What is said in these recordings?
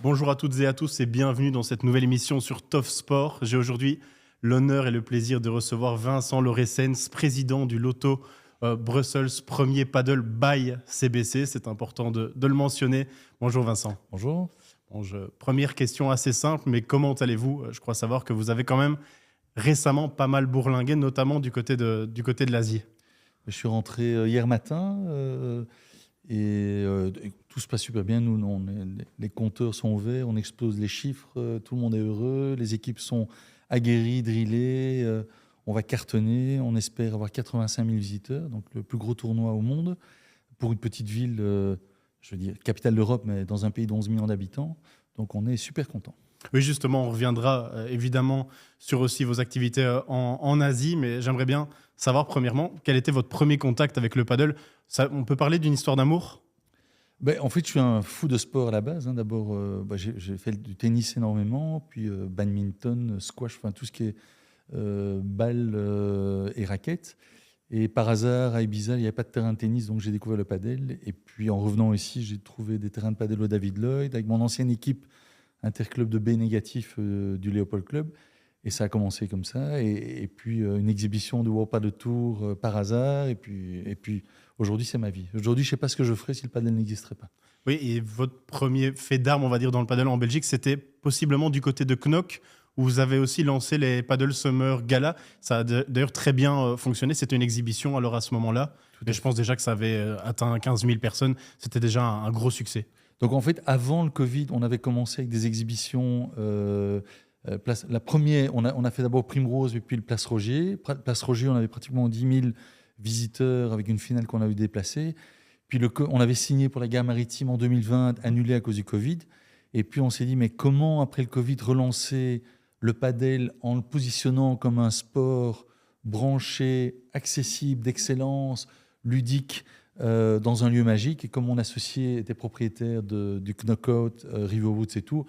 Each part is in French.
Bonjour à toutes et à tous et bienvenue dans cette nouvelle émission sur TOF Sport. J'ai aujourd'hui l'honneur et le plaisir de recevoir Vincent Loressens, président du Lotto Brussels, premier paddle by CBC. C'est important de le mentionner. Bonjour Vincent. Bonjour. Première question assez simple, mais comment allez-vous? Je crois savoir que vous avez quand même récemment pas mal bourlingué, notamment du côté de l'Asie. Je suis rentré hier matin et tout se passe super bien. Nous, les compteurs sont ouverts, on explose les chiffres, tout le monde est heureux, les équipes sont aguerries, drillées, on va cartonner, on espère avoir 85 000 visiteurs, donc le plus gros tournoi au monde pour une petite ville, je veux dire capitale d'Europe, mais dans un pays d'11 millions d'habitants. Donc on est super content. Oui, justement, on reviendra évidemment sur aussi vos activités en Asie, mais j'aimerais bien savoir premièrement, quel était votre premier contact avec le paddle? On peut parler d'une histoire d'amour? En fait, je suis un fou de sport à la base. D'abord, j'ai fait du tennis énormément, puis badminton, squash, enfin tout ce qui est balle et raquettes. Et par hasard, à Ibiza, il n'y avait pas de terrain de tennis, donc j'ai découvert le paddle. Et puis en revenant ici, j'ai trouvé des terrains de paddle au David Lloyd, avec mon ancienne équipe interclub de B négatif du Léopold Club. Et ça a commencé comme ça. Et puis une exhibition de World Paddle Tour par hasard. Et puis aujourd'hui, c'est ma vie. Aujourd'hui, je ne sais pas ce que je ferais si le paddle n'existerait pas. Oui, et votre premier fait d'armes, on va dire, dans le paddle en Belgique, c'était possiblement du côté de Knock, où vous avez aussi lancé les Paddle Summer Gala. Ça a d'ailleurs très bien fonctionné. C'était une exhibition alors à ce moment-là. Et je pense déjà que ça avait atteint 15 000 personnes. C'était déjà un gros succès. Donc en fait, avant le Covid, on avait commencé avec des exhibitions. La première, on a fait d'abord Primrose et puis le Place Rogier. Place Rogier, on avait pratiquement 10 000 visiteurs avec une finale qu'on avait déplacée. Puis on avait signé pour la gare maritime en 2020, annulé à cause du Covid. Et puis on s'est dit, mais comment, après le Covid, relancer le padel en le positionnant comme un sport branché, accessible, d'excellence, ludique, dans un lieu magique. Et comme mon associé était propriétaire du Knockout, Riverwoods et tout,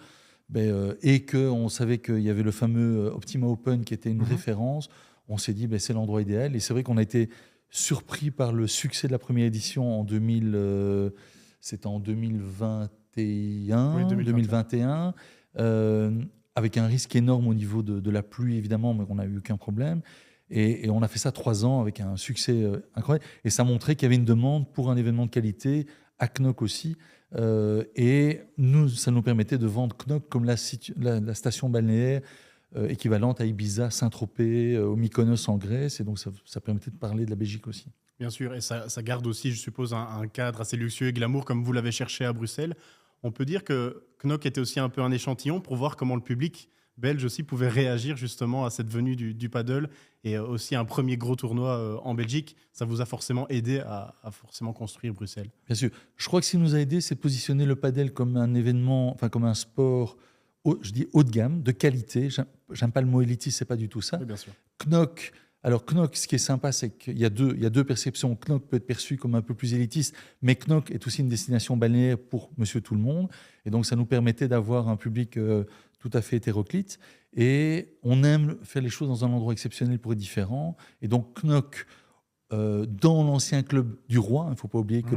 et qu'on savait qu'il y avait le fameux Optima Open qui était une référence, on s'est dit c'est l'endroit idéal. Et c'est vrai qu'on a été surpris par le succès de la première édition en 2000, c'était en 2021, Oui, 2021 avec un risque énorme au niveau de la pluie évidemment, mais on n'a eu aucun problème. Et on a fait ça 3 ans avec un succès incroyable. Et ça montrait qu'il y avait une demande pour un événement de qualité, à Knock aussi. Et ça nous permettait de vendre Knock comme la station balnéaire équivalente à Ibiza, Saint-Tropez, au Mykonos en Grèce. Et donc ça permettait de parler de la Belgique aussi. Bien sûr, et ça garde aussi, je suppose, un cadre assez luxueux et glamour comme vous l'avez cherché à Bruxelles. On peut dire que Knock était aussi un peu un échantillon pour voir comment le public belge aussi pouvait réagir justement à cette venue du paddle et aussi un premier gros tournoi en Belgique. Ça vous a forcément aidé à forcément construire Bruxelles. Bien sûr. Je crois que ce qui nous a aidé, c'est positionner le paddle comme un événement, enfin comme un sport, je dis haut de gamme, de qualité. J'aime pas le mot élitiste, c'est pas du tout ça. Oui, bien sûr. Knock, ce qui est sympa, c'est qu'il y a deux perceptions. Knock peut être perçu comme un peu plus élitiste, mais Knock est aussi une destination balnéaire pour monsieur tout le monde. Et donc, ça nous permettait d'avoir un public tout à fait hétéroclite. Et on aime faire les choses dans un endroit exceptionnel pour être différent. Et donc, Knock, dans l'ancien club du Roi, il ne faut pas oublier que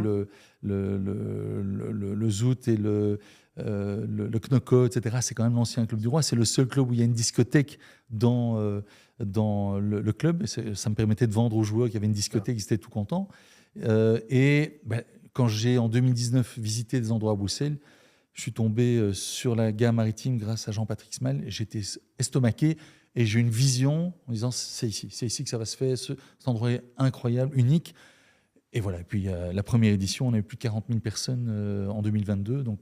le Zoot et le Knocko, etc., c'est quand même l'ancien club du Roi. C'est le seul club où il y a une discothèque dans le club. Ça me permettait de vendre aux joueurs qu'il y avait une discothèque, ils étaient tout contents. Quand j'ai, en 2019, visité des endroits à Bruxelles, je suis tombé sur la gare maritime grâce à Jean-Patrick Small et j'étais estomaqué. Et j'ai une vision en disant c'est ici que ça va se faire, cet endroit est incroyable, unique. Et voilà, et puis la première édition, on a eu plus de 40 000 personnes en 2022. Donc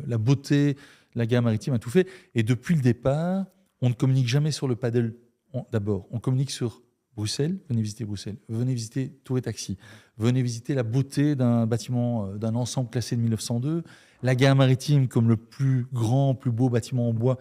la beauté, la gare maritime a tout fait. Et depuis le départ, on ne communique jamais sur le paddle. D'abord, on communique sur Bruxelles, venez visiter Bruxelles, venez visiter Tour et Taxi, venez visiter la beauté d'un bâtiment, d'un ensemble classé de 1902, la gare maritime comme le plus grand, plus beau bâtiment en bois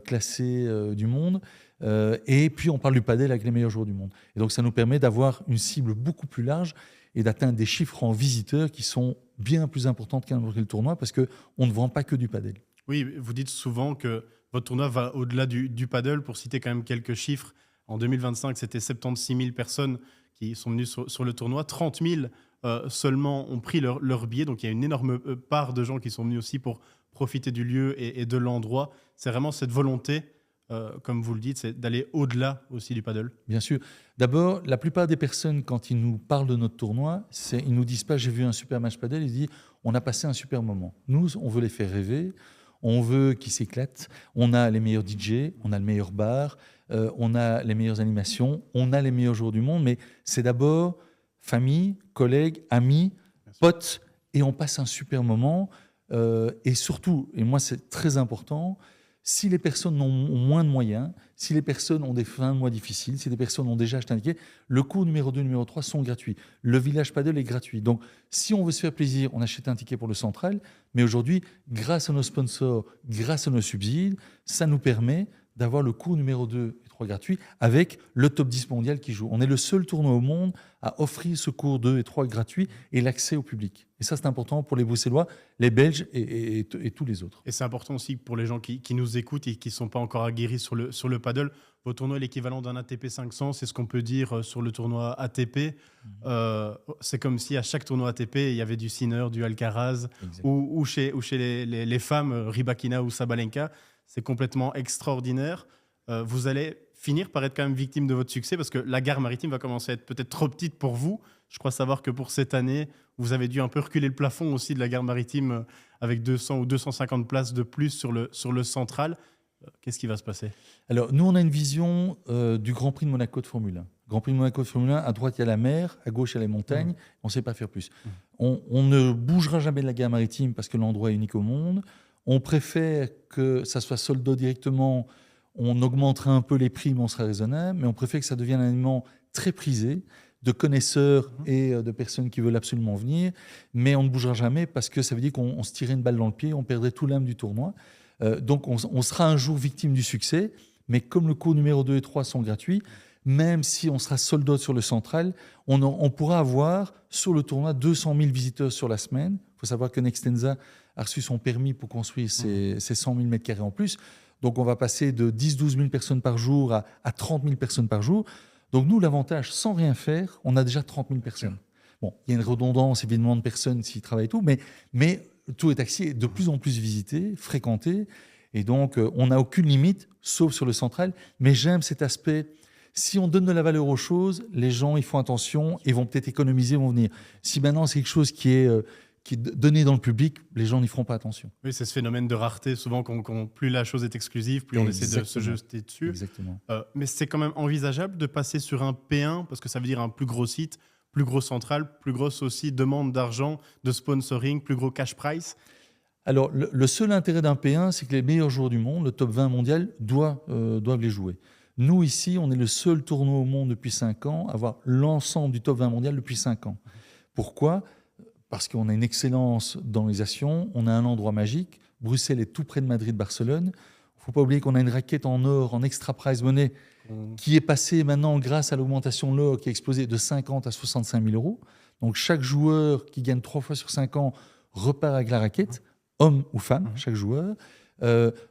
classé du monde, et puis on parle du padel avec les meilleurs joueurs du monde. Et donc ça nous permet d'avoir une cible beaucoup plus large et d'atteindre des chiffres en visiteurs qui sont bien plus importants qu'un tournoi parce qu'on ne vend pas que du padel. Oui, vous dites souvent que votre tournoi va au-delà du paddle. Pour citer quand même quelques chiffres, en 2025, c'était 76 000 personnes qui sont venus sur le tournoi. 30 000 seulement ont pris leur billet. Donc il y a une énorme part de gens qui sont venus aussi pour profiter du lieu et de l'endroit. C'est vraiment cette volonté, comme vous le dites, c'est d'aller au-delà aussi du paddle. Bien sûr. D'abord, la plupart des personnes, quand ils nous parlent de notre tournoi, ils ne nous disent pas « j'ai vu un super match paddle », ils disent « on a passé un super moment ». Nous, on veut les faire rêver, on veut qu'ils s'éclatent. On a les meilleurs DJ, on a le meilleur bar, on a les meilleures animations, on a les meilleurs jours du monde, mais c'est d'abord famille, collègues, amis, potes, et on passe un super moment. Et surtout, et moi c'est très important, si les personnes ont moins de moyens, si les personnes ont des fins de mois difficiles, si les personnes ont déjà acheté un ticket, le cours numéro 2, numéro 3 sont gratuits. Le village paddle est gratuit. Donc, si on veut se faire plaisir, on achète un ticket pour le central. Mais aujourd'hui, grâce à nos sponsors, grâce à nos subsides, ça nous permet d'avoir le cours numéro 2 et 3 gratuit avec le top 10 mondial qui joue. On est le seul tournoi au monde à offrir ce cours 2 et 3 gratuit et l'accès au public. Et ça, c'est important pour les Bruxellois, les Belges et tous les autres. Et c'est important aussi pour les gens qui nous écoutent et qui ne sont pas encore aguerris sur le paddle. Votre tournoi est l'équivalent d'un ATP 500, c'est ce qu'on peut dire sur le tournoi ATP. C'est comme si à chaque tournoi ATP, il y avait du Sinner, du Alcaraz, ou chez les femmes, Rybakina ou Sabalenka. C'est complètement extraordinaire. Vous allez finir par être quand même victime de votre succès parce que la gare maritime va commencer à être peut-être trop petite pour vous. Je crois savoir que pour cette année, vous avez dû un peu reculer le plafond aussi de la gare maritime avec 200 ou 250 places de plus sur le central. Qu'est-ce qui va se passer? Alors, nous, on a une vision du Grand Prix de Monaco de Formule 1. Grand Prix de Monaco de Formule 1, à droite, il y a la mer, à gauche, il y a les montagnes. On ne sait pas faire plus. On ne bougera jamais de la gare maritime parce que l'endroit est unique au monde. On préfère que ça soit sold out directement. On augmentera un peu les prix, mais on sera raisonnable. Mais on préfère que ça devienne un élément très prisé de connaisseurs et de personnes qui veulent absolument venir. Mais on ne bougera jamais parce que ça veut dire qu'on se tirait une balle dans le pied, on perdrait tout l'âme du tournoi. Donc on sera un jour victime du succès. Mais comme le cours numéro 2 et 3 sont gratuits, même si on sera sold out sur le central, on pourra avoir sur le tournoi 200 000 visiteurs sur la semaine. Il faut savoir que Nextensa a reçu son permis pour construire ses 100 000 mètres carrés en plus. Donc on va passer de 10-12 000 personnes par jour à 30 000 personnes par jour. Donc nous, l'avantage, sans rien faire, on a déjà 30 000 personnes. Bon, il y a une redondance évidemment de personnes s'ils travaillent et tout, mais tout est taxi est de plus en plus visité, fréquenté. Et donc on n'a aucune limite, sauf sur le central. Mais j'aime cet aspect. Si on donne de la valeur aux choses, les gens ils font attention et vont peut-être économiser, vont venir. Si maintenant c'est quelque chose qui est donné dans le public, les gens n'y feront pas attention. Oui, c'est ce phénomène de rareté, souvent, plus la chose est exclusive, plus on essaie de se jeter dessus. Exactement. Mais c'est quand même envisageable de passer sur un P1, parce que ça veut dire un plus gros site, plus gros central, plus grosse aussi demande d'argent, de sponsoring, plus gros cash price. Alors, le seul intérêt d'un P1, c'est que les meilleurs joueurs du monde, le top 20 mondial, doivent les jouer. Nous, ici, on est le seul tournoi au monde depuis 5 ans à avoir l'ensemble du top 20 mondial depuis 5 ans. Pourquoi ? Parce qu'on a une excellence d'organisation, on a un endroit magique. Bruxelles est tout près de Madrid, Barcelone. Il ne faut pas oublier qu'on a une raquette en or, en extra prize money, qui est passée maintenant grâce à l'augmentation de l'or qui a explosé de 50 à 65 000 euros. Donc chaque joueur qui gagne 3 fois sur 5 ans repart avec la raquette, homme ou femme, chaque joueur.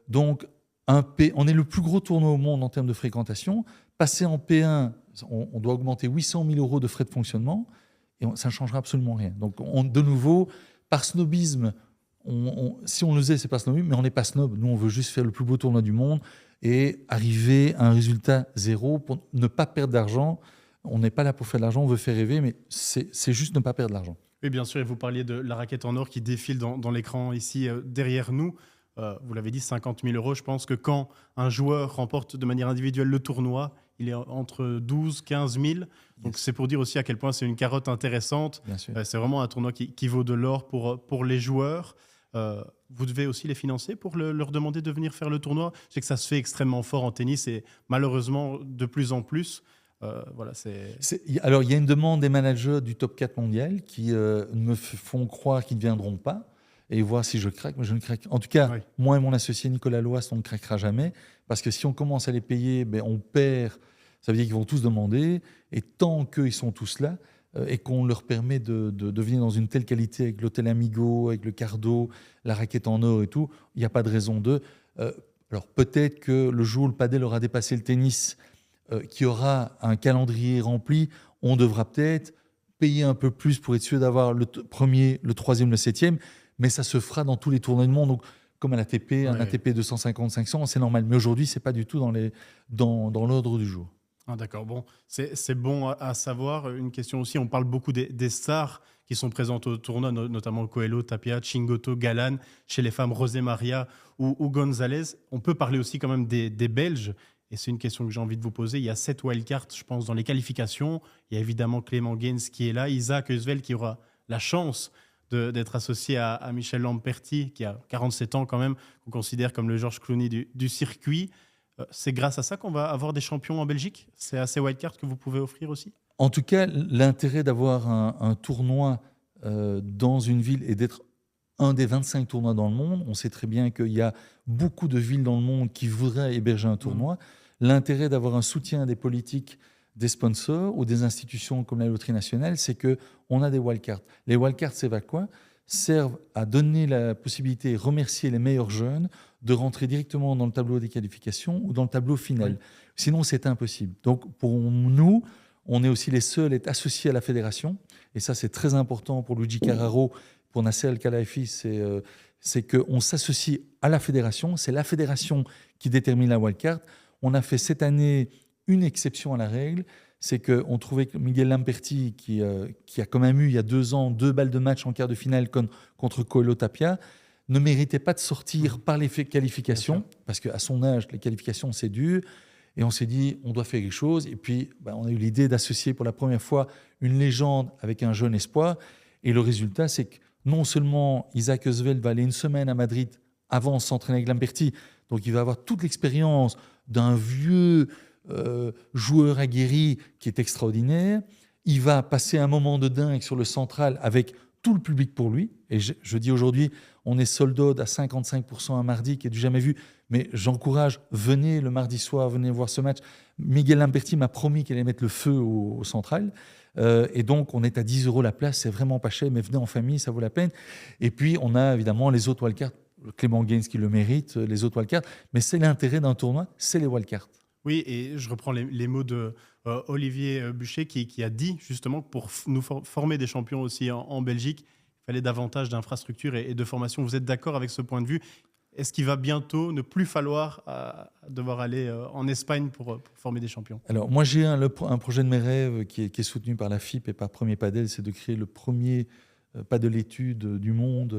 Donc on est le plus gros tournoi au monde en termes de fréquentation. Passer en P1, on doit augmenter 800 000 euros de frais de fonctionnement. Et ça ne changera absolument rien. Donc, de nouveau, par snobisme, si on le faisait, c'est pas snobisme, mais on n'est pas snob. Nous, on veut juste faire le plus beau tournoi du monde et arriver à un résultat zéro pour ne pas perdre d'argent. On n'est pas là pour faire de l'argent, on veut faire rêver, mais c'est juste ne pas perdre de l'argent. Oui, bien sûr, et vous parliez de la raquette en or qui défile dans l'écran ici derrière nous. Vous l'avez dit, 50 000 euros. Je pense que quand un joueur remporte de manière individuelle le tournoi, il est entre 12 000 15 000. Donc c'est pour dire aussi à quel point c'est une carotte intéressante. C'est vraiment un tournoi qui vaut de l'or pour les joueurs. Vous devez aussi les financer pour leur demander de venir faire le tournoi. Je sais que ça se fait extrêmement fort en tennis et malheureusement de plus en plus. Alors il y a une demande des managers du top 4 mondial qui me font croire qu'ils ne viendront pas. Et voir si je craque, mais je ne craque. En tout cas, moi et mon associé Nicolas Loas, on ne craquera jamais, parce que si on commence à les payer, on perd. Ça veut dire qu'ils vont tous demander, et tant qu'ils sont tous là, et qu'on leur permet de venir dans une telle qualité avec l'hôtel Amigo, avec le Cardo, la raquette en or et tout, il n'y a pas de raison de. Alors peut-être que le jour où le padel aura dépassé le tennis, qui aura un calendrier rempli, on devra peut-être payer un peu plus pour être sûr d'avoir le premier, le troisième, le septième, mais ça se fera dans tous les tournois du monde. Donc, comme à l'ATP, un ATP 250-500, c'est normal. Mais aujourd'hui, ce n'est pas du tout dans l'ordre du jour. Ah, d'accord, bon, c'est bon à savoir. Une question aussi, on parle beaucoup des stars qui sont présentes au tournoi, notamment Coelho, Tapia, Chingoto, Galan, chez les femmes José Maria ou Gonzalez. On peut parler aussi quand même des Belges, et c'est une question que j'ai envie de vous poser. Il y a 7 wildcards, je pense, dans les qualifications. Il y a évidemment Clément Gaines qui est là, Isaac Heusvel qui aura la chance d'être associé à Michel Lamperti, qui a 47 ans quand même, qu'on considère comme le George Clooney du circuit. C'est grâce à ça qu'on va avoir des champions en Belgique? C'est à ces wildcards que vous pouvez offrir aussi? En tout cas, l'intérêt d'avoir un tournoi dans une ville et d'être un des 25 tournois dans le monde, on sait très bien qu'il y a beaucoup de villes dans le monde qui voudraient héberger un tournoi. L'intérêt d'avoir un soutien des politiques, des sponsors ou des institutions comme la Loterie nationale, c'est qu'on a des wildcards. Les wildcards, c'est quoi? Servent à donner la possibilité, remercier les meilleurs jeunes de rentrer directement dans le tableau des qualifications ou dans le tableau final. Oui. Sinon, c'est impossible. Donc, pour nous, on est aussi les seuls à être associés à la fédération. Et ça, c'est très important pour Luigi Carraro, pour Nasser El-Khelaifi, c'est qu'on s'associe à la fédération. C'est la fédération qui détermine la wildcard. On a fait cette année une exception à la règle, c'est qu'on trouvait que Miguel Lamperti, qui a quand même eu il y a 2 ans 2 balles de match en quart de finale contre Coelho Tapia, ne méritait pas de sortir par les qualifications, parce qu'à son âge, les qualifications, c'est dur. Et on s'est dit, on doit faire quelque chose. Et puis, on a eu l'idée d'associer pour la première fois une légende avec un jeune espoir. Et le résultat, c'est que non seulement Isaac Heusvel va aller une semaine à Madrid avant de s'entraîner avec Lamperti, donc il va avoir toute l'expérience d'un vieux joueur aguerri qui est extraordinaire. Il va passer un moment de dingue sur le central avec tout le public pour lui. Et je dis aujourd'hui, on est sold out à 55% un mardi, qui est du jamais vu. Mais j'encourage, venez le mardi soir, venez voir ce match. Miguel Lamperti m'a promis qu'il allait mettre le feu au central. Et donc, on est à 10 € la place, c'est vraiment pas cher, mais venez en famille, ça vaut la peine. Et puis, on a évidemment les autres wildcards. Clément Gaines qui le mérite, les autres wildcards. Mais c'est l'intérêt d'un tournoi, c'est les wildcards. Oui, et je reprends les mots de Olivier Buchet qui a dit justement que pour nous former des champions aussi en Belgique, il fallait davantage d'infrastructures et de formation. Vous êtes d'accord avec ce point de vue? Est-ce qu'il va bientôt ne plus falloir devoir aller en Espagne pour former des champions? Alors, moi, j'ai un projet de mes rêves qui est soutenu par la FIP et par Premier Padel, c'est de créer le premier padel étude du monde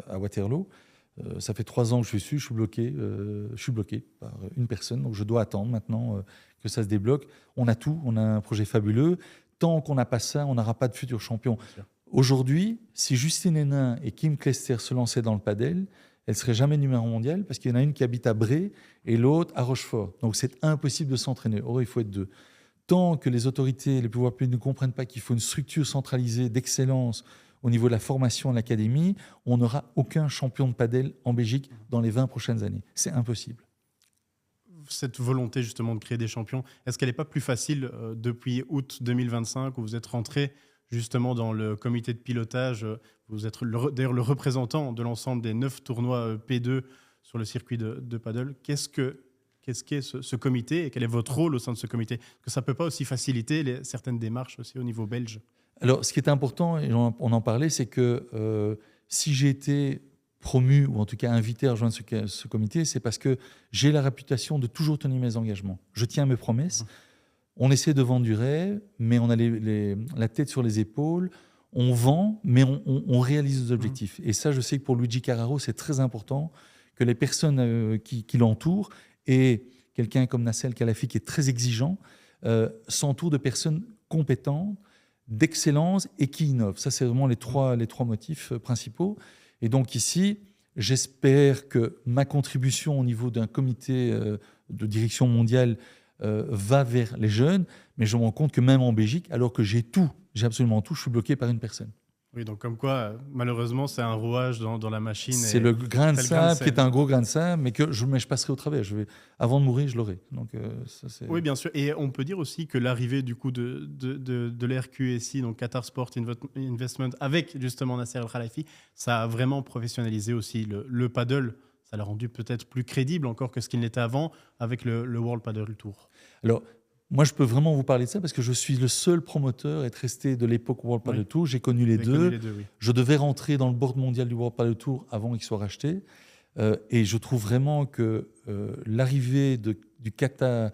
à Waterloo. Ça fait 3 ans que je suis bloqué. Je suis bloqué par une personne, donc je dois attendre maintenant que ça se débloque. On a tout, on a un projet fabuleux. Tant qu'on n'a pas ça, on n'aura pas de futur champion. Aujourd'hui, si Justine Hénin et Kim Clijsters se lançaient dans le padel, elles ne seraient jamais numéro mondial parce qu'il y en a une qui habite à Bray et l'autre à Rochefort. Donc c'est impossible de s'entraîner. Or, il faut être 2. Tant que les autorités, les pouvoirs publics ne comprennent pas qu'il faut une structure centralisée d'excellence au niveau de la formation à l'académie, on n'aura aucun champion de padel en Belgique dans les 20 prochaines années. C'est impossible. Cette volonté justement de créer des champions, est-ce qu'elle n'est pas plus facile depuis août 2025 où vous êtes rentré justement dans le comité de pilotage? Vous êtes d'ailleurs le représentant de l'ensemble des 9 tournois P2 sur le circuit de paddle. Qu'est-ce qu'est ce comité et quel est votre rôle au sein de ce comité? Que ça ne peut pas aussi faciliter certaines démarches aussi au niveau belge? Alors, ce qui est important, et on en parlait, c'est que si j'ai été promu, ou en tout cas invité à rejoindre ce comité, c'est parce que j'ai la réputation de toujours tenir mes engagements. Je tiens mes promesses. On essaie de vendre du rêve, mais on a la tête sur les épaules. On vend, mais on réalise nos objectifs. Et ça, je sais que pour Luigi Carraro, c'est très important que les personnes qui l'entourent, et quelqu'un comme Nasser El-Khelaifi, qui est très exigeant, s'entourent de personnes compétentes, d'excellence et qui innovent. Ça, c'est vraiment les trois motifs principaux. Et donc ici, j'espère que ma contribution au niveau d'un comité de direction mondiale va vers les jeunes, mais je me rends compte que même en Belgique, alors que j'ai absolument tout, je suis bloqué par une personne. Oui, donc comme quoi, malheureusement, c'est un rouage dans la machine. C'est le grain de sable qui est un gros grain de sable, mais que je passerai au travers. Avant de mourir, je l'aurai. Donc, oui, bien sûr. Et on peut dire aussi que l'arrivée du coup de l'RQSI, donc Qatar Sport Investment, avec justement Nasser El-Khelaifi, ça a vraiment professionnalisé aussi le paddle ça l'a rendu peut-être plus crédible encore que ce qu'il n'était avant avec le World Padel Tour. Alors, moi, je peux vraiment vous parler de ça parce que je suis le seul promoteur à être resté de l'époque World Padel Oui. Tour. J'ai connu les Vous avez deux. connu les deux, oui. Je devais rentrer dans le board mondial du World Padel Tour avant qu'il soit racheté. Et je trouve vraiment que l'arrivée du kata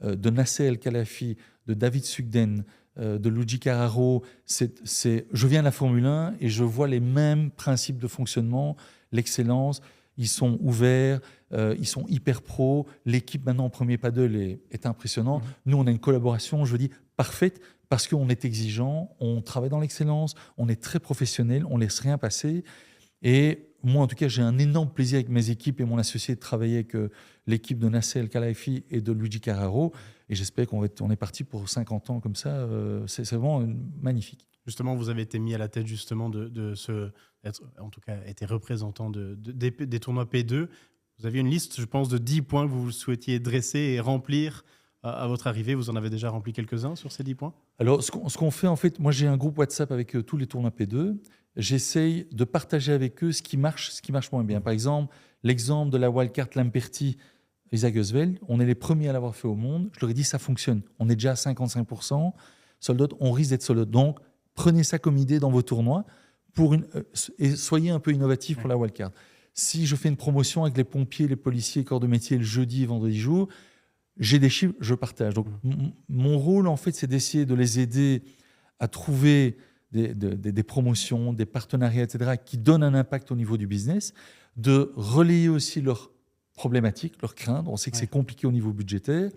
de Nasser El Khelaïfi, de David Sugden, de Luigi Carraro, je viens de la Formule 1 et je vois les mêmes principes de fonctionnement, l'excellence. Ils sont ouverts, ils sont hyper pros. L'équipe maintenant en premier paddle est impressionnante. Nous, on a une collaboration, je dis, parfaite parce qu'on est exigeant, on travaille dans l'excellence, on est très professionnel, on ne laisse rien passer. Et moi, en tout cas, j'ai un énorme plaisir avec mes équipes et mon associé de travailler avec l'équipe de Nasser El Khelaïfi et de Luigi Carraro. Et j'espère qu'on est parti pour 50 ans comme ça. C'est vraiment magnifique. Justement, vous avez été mis à la tête justement en tout cas, été représentant des tournois P2. Vous aviez une liste, je pense, de 10 points que vous souhaitiez dresser et remplir à votre arrivée. Vous en avez déjà rempli quelques-uns sur ces 10 points? Alors, ce qu'on fait, en fait, moi, j'ai un groupe WhatsApp avec tous les tournois P2. J'essaye de partager avec eux ce qui marche moins bien. Par exemple, l'exemple de la wildcard Lamperti, Isaac Eusveld, on est les premiers à l'avoir fait au monde. Je leur ai dit, ça fonctionne. On est déjà à 55%. Sold out, on risque d'être sold out. Donc, prenez ça comme idée dans vos tournois et soyez un peu innovatifs pour la wildcard. Si je fais une promotion avec les pompiers, les policiers, corps de métier le jeudi et vendredi jour, j'ai des chiffres, je partage. Donc, mon rôle, en fait, c'est d'essayer de les aider à trouver des promotions, des partenariats, etc., qui donnent un impact au niveau du business, de relayer aussi leurs problématiques, leurs craintes. On sait que c'est compliqué au niveau budgétaire,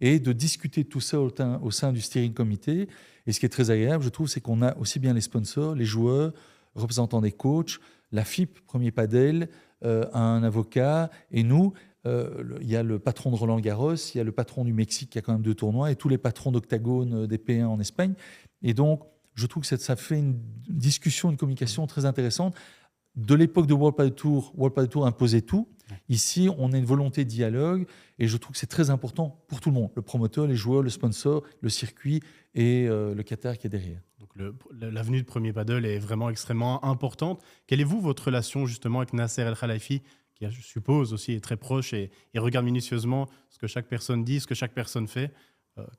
et de discuter de tout ça au sein du steering committee. Et ce qui est très agréable, je trouve, c'est qu'on a aussi bien les sponsors, les joueurs, représentants des coachs, la FIP, Premier Padel, un avocat, et nous. Il y a le patron de Roland Garros, il y a le patron du Mexique qui a quand même 2 tournois, et tous les patrons d'Octagone des P1 en Espagne. Et donc, je trouve que ça fait une discussion, une communication très intéressante. De l'époque de World Padel Tour imposait tout. Ici, on a une volonté de dialogue, et je trouve que c'est très important pour tout le monde, le promoteur, les joueurs, le sponsor, le circuit et le Qatar qui est derrière. Donc l'avenue de Premier Padel est vraiment extrêmement importante. Quelle est votre relation justement avec Nasser El Khelaïfi, qui, je suppose, aussi est très proche et regarde minutieusement ce que chaque personne dit, ce que chaque personne fait?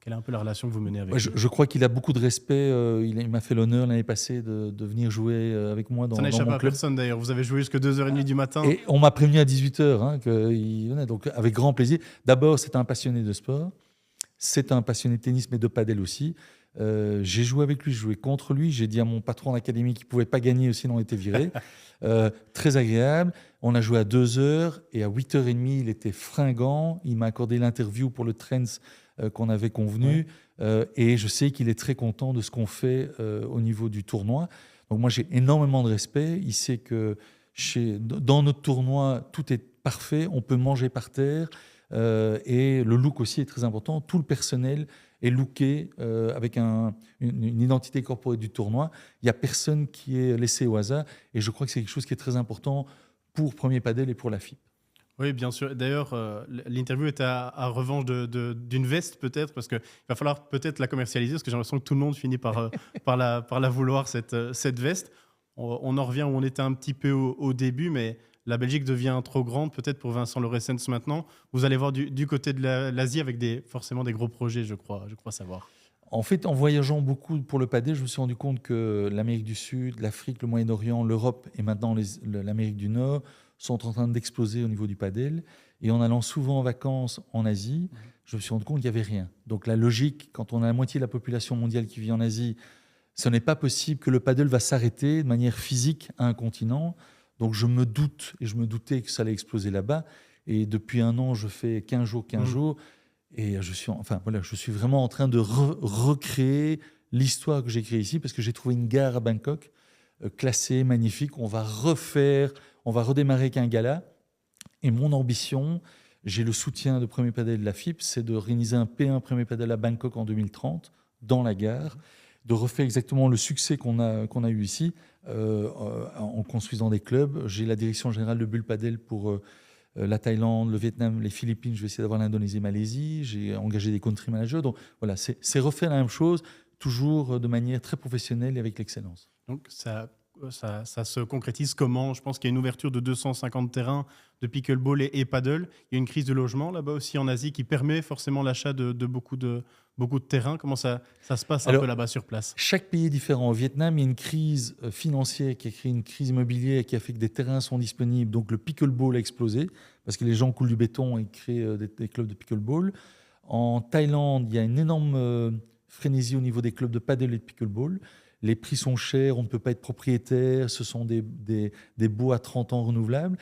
Quelle est un peu la relation que vous menez avec lui? Je crois qu'il a beaucoup de respect. Il m'a fait l'honneur l'année passée de venir jouer avec moi dans mon club. Ça n'échappe à personne d'ailleurs. Vous avez joué jusqu'à 2h30 du matin. Et on m'a prévenu à 18h qu'il venait, donc avec grand plaisir. D'abord, c'est un passionné de sport. C'est un passionné de tennis, mais de padel aussi. J'ai joué avec lui, j'ai joué contre lui. J'ai dit à mon patron d'académie qu'il ne pouvait pas gagner, sinon on était viré. Très agréable. On a joué à 2h et à 8h30, il était fringant. Il m'a accordé l'interview pour le Trends qu'on avait convenu. Et je sais qu'il est très content de ce qu'on fait au niveau du tournoi. Donc moi, j'ai énormément de respect. Il sait que dans notre tournoi, tout est parfait. On peut manger par terre. Et le look aussi est très important. Tout le personnel est looké avec une identité corporelle du tournoi. Il n'y a personne qui est laissé au hasard. Et je crois que c'est quelque chose qui est très important pour Premier Padel et pour la FIP. Oui, bien sûr. D'ailleurs, l'interview était à revanche d'une veste peut-être, parce qu'il va falloir peut-être la commercialiser, parce que j'ai l'impression que tout le monde finit par la vouloir, cette veste. On en revient où on était un petit peu au début, mais la Belgique devient trop grande, peut-être pour Vincent Lauressens maintenant. Vous allez voir du côté de l'Asie avec forcément des gros projets, je crois savoir. En fait, en voyageant beaucoup pour le padel, je me suis rendu compte que l'Amérique du Sud, l'Afrique, le Moyen-Orient, l'Europe et maintenant l'Amérique du Nord sont en train d'exploser au niveau du padel. Et en allant souvent en vacances en Asie, je me suis rendu compte qu'il n'y avait rien. Donc la logique, quand on a la moitié de la population mondiale qui vit en Asie, ce n'est pas possible que le padel va s'arrêter de manière physique à un continent. Donc je me doutais que ça allait exploser là-bas. Et depuis 1 an, je fais 15 jours. Et je suis vraiment en train de recréer l'histoire que j'ai créée ici, parce que j'ai trouvé une gare à Bangkok, classée, magnifique. On va redémarrer avec un gala. Et mon ambition, j'ai le soutien de Premier Padel de la FIP, c'est de réaliser un P1 Premier Padel à Bangkok en 2030, dans la gare, de refaire exactement le succès qu'on a eu ici, en construisant des clubs. J'ai la direction générale de Bull Padel pour la Thaïlande, le Vietnam, les Philippines. Je vais essayer d'avoir l'Indonésie, Malaisie. J'ai engagé des country managers. Donc voilà, c'est refaire la même chose, toujours de manière très professionnelle et avec l'excellence. Donc ça ça se concrétise comment? Je pense qu'il y a une ouverture de 250 terrains de pickleball et paddle. Il y a une crise de logement là-bas aussi en Asie qui permet forcément l'achat de beaucoup de terrains. Comment ça se passe un Alors, peu là-bas sur place? chaque pays est différent. Au Vietnam, il y a une crise financière qui a créé une crise immobilière qui a fait que des terrains sont disponibles. Donc le pickleball a explosé parce que les gens coulent du béton et créent des clubs de pickleball. En Thaïlande, il y a une énorme frénésie au niveau des clubs de paddle et de pickleball. Les prix sont chers, on ne peut pas être propriétaire, ce sont des baux à 30 ans renouvelables.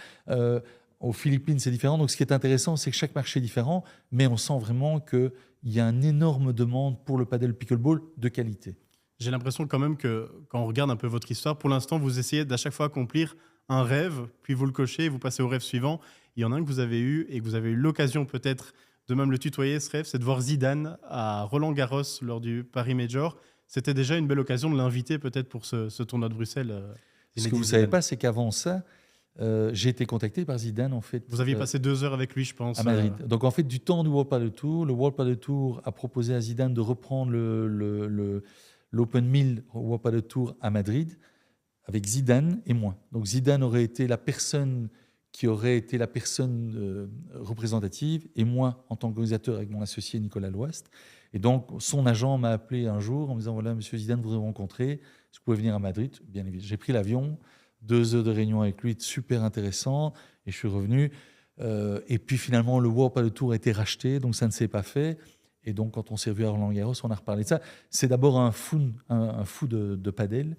Aux Philippines, c'est différent. Donc ce qui est intéressant, c'est que chaque marché est différent, mais on sent vraiment qu'il y a une énorme demande pour le paddle pickleball de qualité. J'ai l'impression quand même que quand on regarde un peu votre histoire, pour l'instant, vous essayez d'à chaque fois accomplir un rêve, puis vous le cochez et vous passez au rêve suivant. Il y en a un que vous avez eu et que vous avez eu l'occasion peut-être de même le tutoyer, ce rêve, c'est de voir Zidane à Roland-Garros lors du Paris Major. C'était déjà une belle occasion de l'inviter peut-être pour ce tournoi de Bruxelles. Ce que vous ne savez pas, c'est qu'avant ça, j'ai été contacté par Zidane en fait. Vous aviez passé 2 heures avec lui, je pense. À Madrid. Donc en fait, du temps du World Padel Tour, le World Padel Tour a proposé à Zidane de reprendre l'Open 1000 World Padel Tour à Madrid avec Zidane et moi. Donc Zidane aurait été la personne qui aurait été la personne représentative et moi en tant qu'organisateur avec mon associé Nicolas Loist. Et donc son agent m'a appelé un jour en me disant voilà, monsieur Zidane voudrait vous rencontrer, est-ce que vous pouvez venir à Madrid? Bien évidemment. J'ai pris l'avion, 2 heures de réunion avec lui, super intéressant, et je suis revenu. Et puis finalement, le World Padel Tour a été racheté, donc ça ne s'est pas fait. Et donc, quand on s'est revu à Roland-Garros, on a reparlé de ça. C'est d'abord un fou de padel.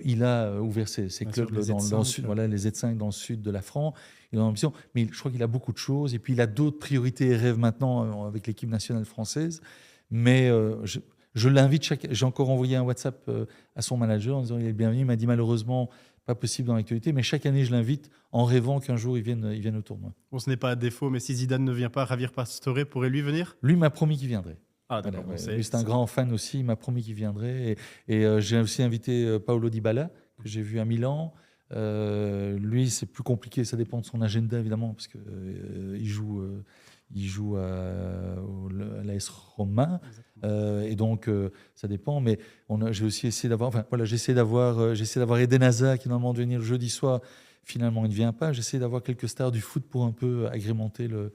Il a ouvert ses clubs dans le sud, voilà, les Z5 dans le sud de la France. Il a une ambition, mais je crois qu'il a beaucoup de choses. Et puis, il a d'autres priorités et rêves maintenant avec l'équipe nationale française. Mais je l'invite. J'ai encore envoyé un WhatsApp à son manager en disant il est le bienvenu. Il m'a dit malheureusement, pas possible dans l'actualité, mais chaque année, je l'invite en rêvant qu'un jour, il vienne au tournoi. Bon, ce n'est pas à défaut, mais si Zidane ne vient pas, Javier Pastore pourrait lui venir? Lui m'a promis qu'il viendrait. Ah, d'accord. Voilà, ouais. Lui, c'est un grand fan aussi, il m'a promis qu'il viendrait. Et j'ai aussi invité Paolo Dybala, que j'ai vu à Milan. Lui, c'est plus compliqué, ça dépend de son agenda, évidemment, parce qu'il joue à l'AS Roma. Et donc, ça dépend. Mais j'ai aussi essayé d'avoir... Enfin, voilà, j'essaie d'avoir Eden Hazard, qui normalement devait venir le jeudi soir. Finalement, il ne vient pas. J'essaie d'avoir quelques stars du foot pour un peu agrémenter le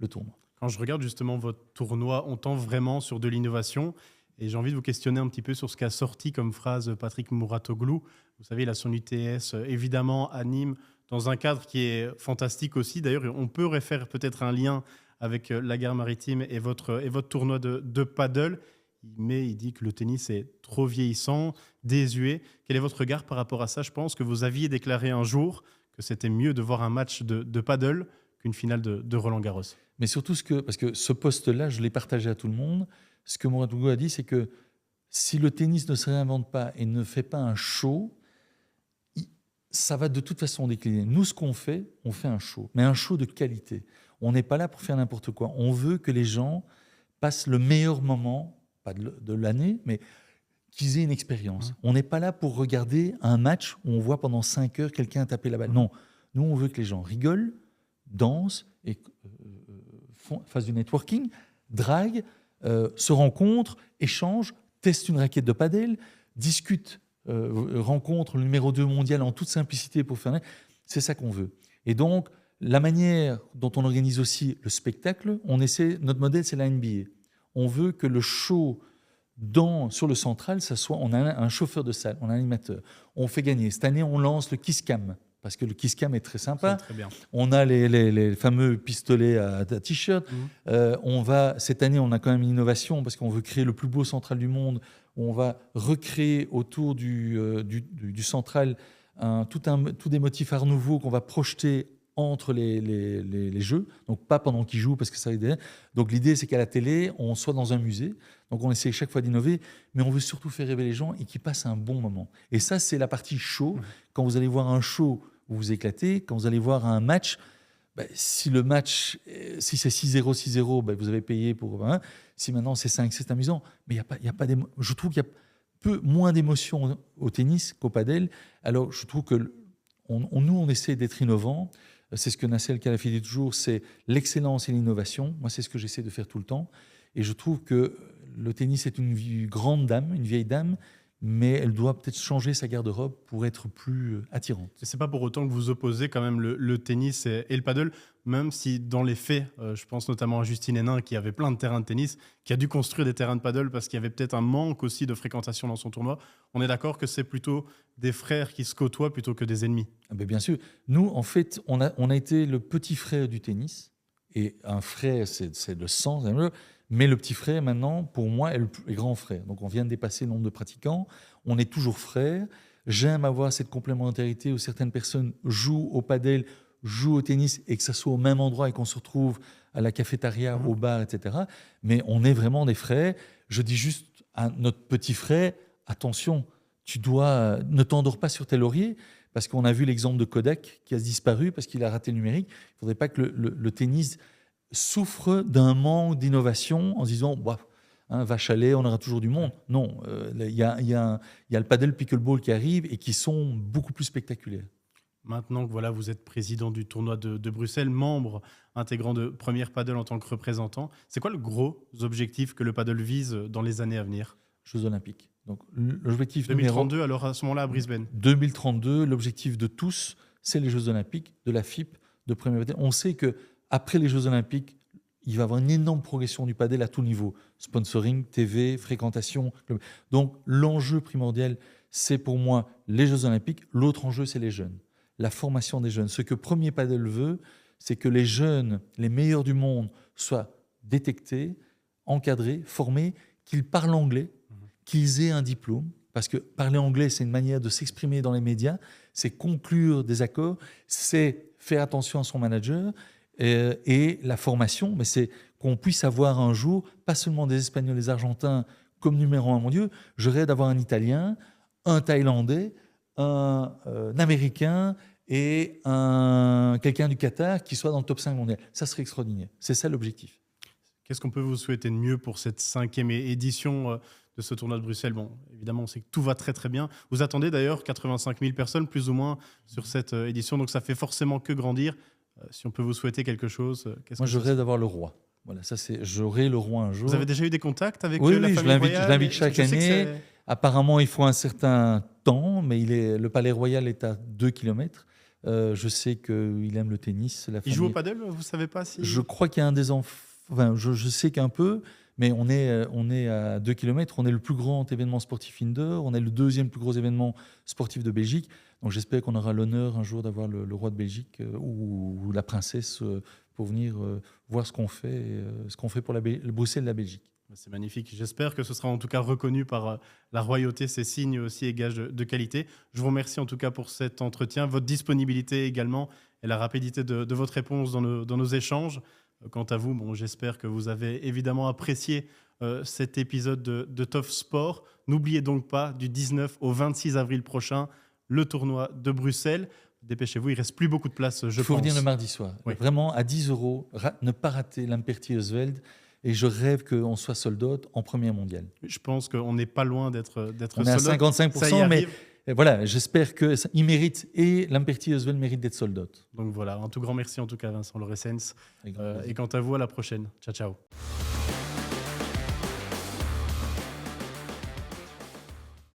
tournoi. Quand je regarde justement votre tournoi, on tend vraiment sur de l'innovation. Et j'ai envie de vous questionner un petit peu sur ce qu'a sorti comme phrase Patrick Mouratoglou. Vous savez, il a son UTS, évidemment, à Nîmes, dans un cadre qui est fantastique aussi. D'ailleurs, on peut faire peut-être un lien avec la gare maritime et votre tournoi de paddle. Mais il dit que le tennis est trop vieillissant, désuet. Quel est votre regard par rapport à ça? Je pense que vous aviez déclaré un jour que c'était mieux de voir un match de paddle qu'une finale de Roland-Garros. Mais surtout, parce que ce poste-là, je l'ai partagé à tout le monde, ce que Mouratoglou a dit, c'est que si le tennis ne se réinvente pas et ne fait pas un show, ça va de toute façon décliner. Nous, ce qu'on fait, on fait un show, mais un show de qualité. On n'est pas là pour faire n'importe quoi. On veut que les gens passent le meilleur moment, pas de l'année, mais qu'ils aient une expérience. On n'est pas là pour regarder un match où on voit pendant 5 heures quelqu'un taper la balle. Non, nous, on veut que les gens rigolent, dansent et fassent du networking, draguent, se rencontrent, échangent, testent une raquette de padel, discutent, rencontrent le numéro 2 mondial en toute simplicité pour faire... C'est ça qu'on veut. Et donc, la manière dont on organise aussi le spectacle, notre modèle, c'est la NBA. On veut que le show sur le central, ça soit, on a un chauffeur de salle, on a un animateur. On fait gagner. Cette année, on lance le Kiss Cam, parce que le Kiss Cam est très sympa. C'est très bien. On a les fameux pistolets à t-shirt. Cette année, on a quand même une innovation, parce qu'on veut créer le plus beau central du monde. On va recréer autour du central tous des motifs art nouveau qu'on va projeter entre les jeux, donc pas pendant qu'ils jouent, parce que ça aide. Donc l'idée, c'est qu'à la télé, on soit dans un musée, donc on essaie chaque fois d'innover, mais on veut surtout faire rêver les gens et qu'ils passent un bon moment. Et ça, c'est la partie show. Quand vous allez voir un show, vous vous éclatez. Quand vous allez voir un match, si c'est 6-0, 6-0, vous avez payé pour... Si maintenant c'est 5, c'est amusant. Mais je trouve qu'il y a moins d'émotions au tennis qu'au padel. Alors, je trouve que nous, on essaie d'être innovants. C'est ce que Nassel Khelaifi dit toujours, c'est l'excellence et l'innovation. Moi, c'est ce que j'essaie de faire tout le temps. Et je trouve que le tennis est une grande dame, une vieille dame, mais elle doit peut-être changer sa garde-robe pour être plus attirante. Et c'est pas pour autant que vous opposez quand même le tennis et le paddle, même si dans les faits, je pense notamment à Justine Hénin qui avait plein de terrains de tennis, qui a dû construire des terrains de paddle parce qu'il y avait peut-être un manque aussi de fréquentation dans son tournoi. On est d'accord que c'est plutôt des frères qui se côtoient plutôt que des ennemis. Ah ben bien sûr. Nous, en fait, on a été le petit frère du tennis. Et un frère, c'est le sang, mais le petit frère, maintenant, pour moi, est le plus grand frère. Donc, on vient de dépasser le nombre de pratiquants. On est toujours frères. J'aime avoir cette complémentarité où certaines personnes jouent au padel, jouent au tennis, et que ça soit au même endroit et qu'on se retrouve à la cafétéria, au bar, etc. Mais on est vraiment des frères. Je dis juste à notre petit frère, attention, ne t'endors pas sur tes lauriers, parce qu'on a vu l'exemple de Kodak qui a disparu parce qu'il a raté le numérique. Il ne faudrait pas que le tennis souffre d'un manque d'innovation en se disant bah, vache à lait, on aura toujours du monde. Non, il y a le paddle pickleball qui arrive et qui sont beaucoup plus spectaculaires. Maintenant que voilà, vous êtes président du tournoi de Bruxelles, membre intégrant de Première Paddle en tant que représentant, c'est quoi le gros objectif que le paddle vise dans les années à venir? Jeux olympiques. Donc, l'objectif 2032, alors à ce moment-là à Brisbane. 2032, l'objectif de tous, c'est les Jeux olympiques, de la FIP, de Première Paddle. On sait qu'après les Jeux olympiques, il va y avoir une énorme progression du paddle à tout niveau. Sponsoring, TV, fréquentation. Donc, l'enjeu primordial, c'est pour moi les Jeux olympiques. L'autre enjeu, c'est les jeunes. La formation des jeunes. Ce que Premier Paddle veut, c'est que les jeunes, les meilleurs du monde, soient détectés, encadrés, formés, qu'ils parlent anglais, qu'ils aient un diplôme, parce que parler anglais, c'est une manière de s'exprimer dans les médias, c'est conclure des accords, c'est faire attention à son manager, et la formation, mais c'est qu'on puisse avoir un jour, pas seulement des Espagnols, des Argentins comme numéro 1 mondial, je rêve d'avoir un Italien, un Thaïlandais, un Américain et quelqu'un du Qatar qui soit dans le top 5 mondial. Ça serait extraordinaire. C'est ça l'objectif. Qu'est-ce qu'on peut vous souhaiter de mieux pour cette 5e édition de ce tournoi de Bruxelles? Bon, évidemment, on sait que tout va très très bien. Vous attendez d'ailleurs 85 000 personnes plus ou moins sur cette édition, donc ça fait forcément que grandir. Si on peut vous souhaiter quelque chose, moi je rêve d'avoir le roi. Voilà, ça c'est. J'aurai le roi un jour. Vous avez déjà eu des contacts avec la famille royale? Je l'invite chaque année. Apparemment, il faut un certain temps, mais le palais royal est à 2 km. Je sais qu'il aime le tennis. Il joue au paddle, vous savez pas si... Je crois qu'il y a un des enfants. Enfin, je sais qu'un peu, mais on est à 2 km. On est le plus grand événement sportif indoor. On est le deuxième plus gros événement sportif de Belgique. Donc j'espère qu'on aura l'honneur un jour d'avoir le roi de Belgique ou la princesse pour venir voir ce qu'on fait pour le Bruxelles et la Belgique. C'est magnifique. J'espère que ce sera en tout cas reconnu par la royauté. C'est signe aussi et gage de qualité. Je vous remercie en tout cas pour cet entretien, votre disponibilité également et la rapidité de votre réponse dans nos échanges. Quant à vous, bon, j'espère que vous avez évidemment apprécié cet épisode de Tough Sport. N'oubliez donc pas, du 19 au 26 avril prochain, le tournoi de Bruxelles. Dépêchez-vous, il ne reste plus beaucoup de place, je pense. Il faut venir le mardi soir. Oui. Vraiment, à 10 €, ne pas rater l'Imperti Oswald. Et je rêve qu'on soit sold out en première mondiale. Je pense qu'on n'est pas loin d'être sold out. On est à 55%, mais voilà, j'espère qu'il mérite, et l'Imperti Oswald mérite d'être sold out. Donc voilà, un tout grand merci en tout cas Vincent Loresens. Et quant à vous, à la prochaine. Ciao, ciao.